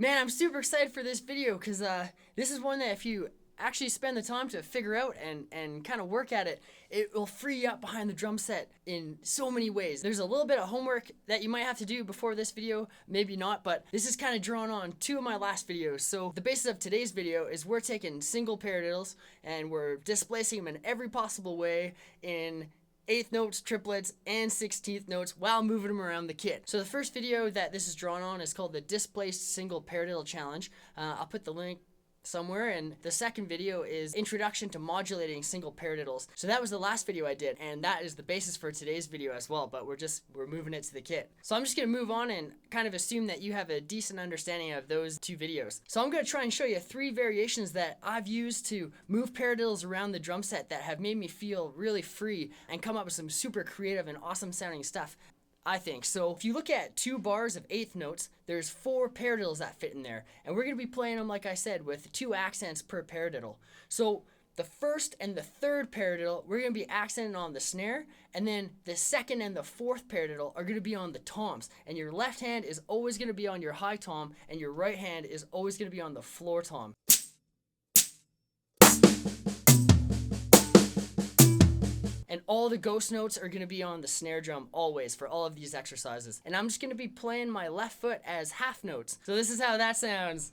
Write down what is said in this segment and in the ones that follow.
Man, I'm super excited for this video because this is one that if you actually spend the time to figure out and kind of work at it, it will free you up behind the drum set in so many ways. There's a little bit of homework that you might have to do before this video, maybe not, but this is kind of drawn on two of my last videos. So the basis of today's video is we're taking single paradiddles and we're displacing them in every possible way in eighth notes, triplets, and 16th notes while moving them around the kit. So the first video that this is drawn on is called the Displaced Single Paradiddle Challenge. I'll put the link somewhere, and the second video is Introduction to Modulating Single Paradiddles. So that was the last video I did, and that is the basis for today's video as well, but we're moving it to the kit. So I'm just gonna move on and kind of assume that you have a decent understanding of those two videos. So I'm gonna try and show you three variations that I've used to move paradiddles around the drum set that have made me feel really free and come up with some super creative and awesome sounding stuff, I think. So if you look at 2 bars of eighth notes, there's 4 paradiddles that fit in there. And we're going to be playing them, like I said, with 2 accents per paradiddle. So the first and the third paradiddle, we're going to be accenting on the snare. And then the second and the fourth paradiddle are going to be on the toms. And your left hand is always going to be on your high tom, and your right hand is always going to be on the floor tom. And all the ghost notes are going to be on the snare drum always for all of these exercises. And I'm just going to be playing my left foot as half notes. So this is how that sounds.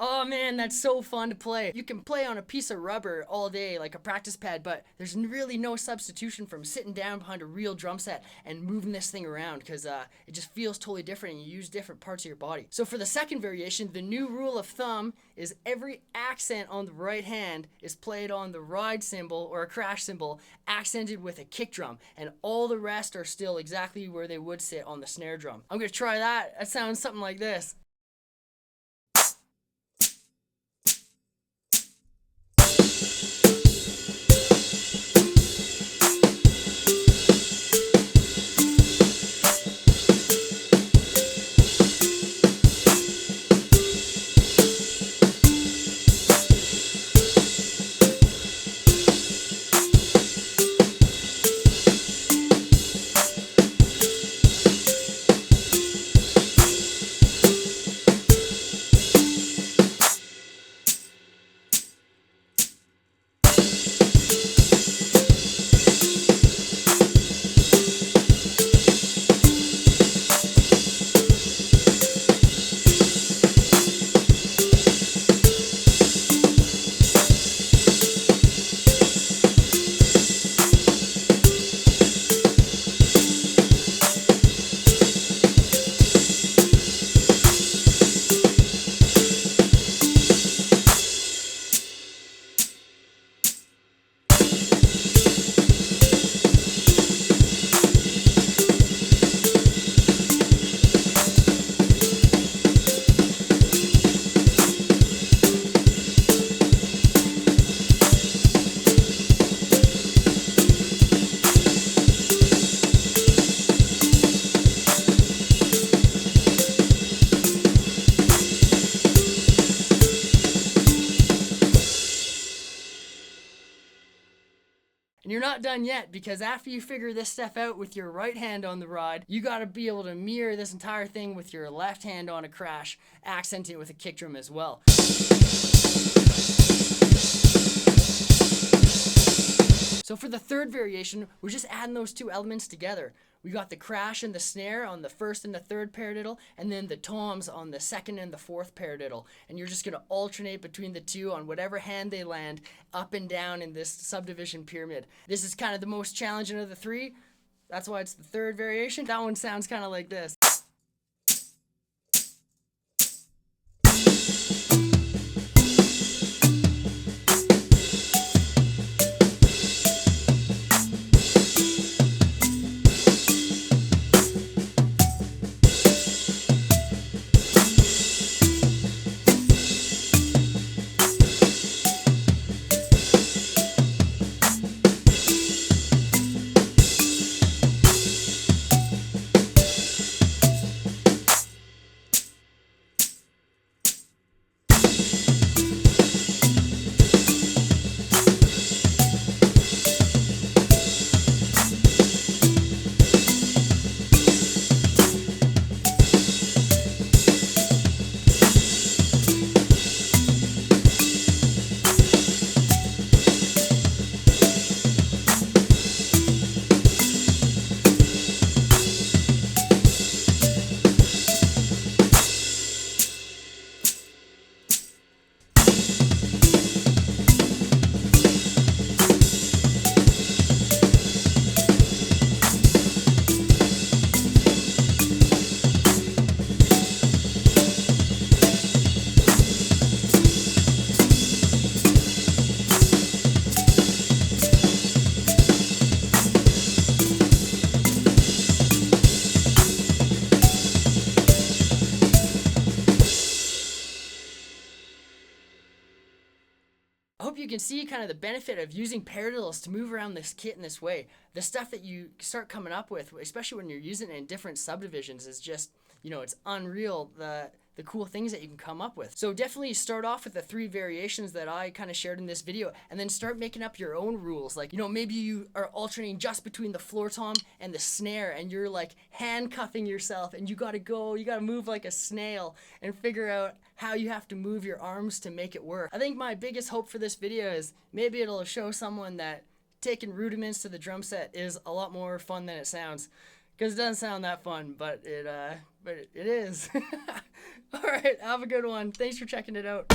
Oh man, that's so fun to play. You can play on a piece of rubber all day like a practice pad, but there's really no substitution from sitting down behind a real drum set and moving this thing around because it just feels totally different and you use different parts of your body. So for the second variation, the new rule of thumb is every accent on the right hand is played on the ride cymbal or a crash cymbal accented with a kick drum, and all the rest are still exactly where they would sit on the snare drum. I'm gonna try that. That sounds something like this. not done yet, because after you figure this stuff out with your right hand on the rod, you got to be able to mirror this entire thing with your left hand on a crash, accenting it with a kick drum as well. So for the third variation, we're just adding those two elements together. We got the crash and the snare on the first and the third paradiddle, and then the toms on the second and the fourth paradiddle. And you're just going to alternate between the two on whatever hand they land, up and down in this subdivision pyramid. This is kind of the most challenging of the three. That's why it's the third variation. That one sounds kind of like this. I hope you can see kind of the benefit of using paradiddles to move around this kit in this way. The stuff that you start coming up with, especially when you're using it in different subdivisions, is just, it's unreal, the cool things that you can come up with. So definitely start off with the three variations that I kind of shared in this video, and then start making up your own rules. Like, maybe you are alternating just between the floor tom and the snare, and you're like handcuffing yourself, and you gotta move like a snail and figure out how you have to move your arms to make it work. I think my biggest hope for this video is maybe it'll show someone that taking rudiments to the drum set is a lot more fun than it sounds. Because it doesn't sound that fun, but it is. All right, have a good one. Thanks for checking it out.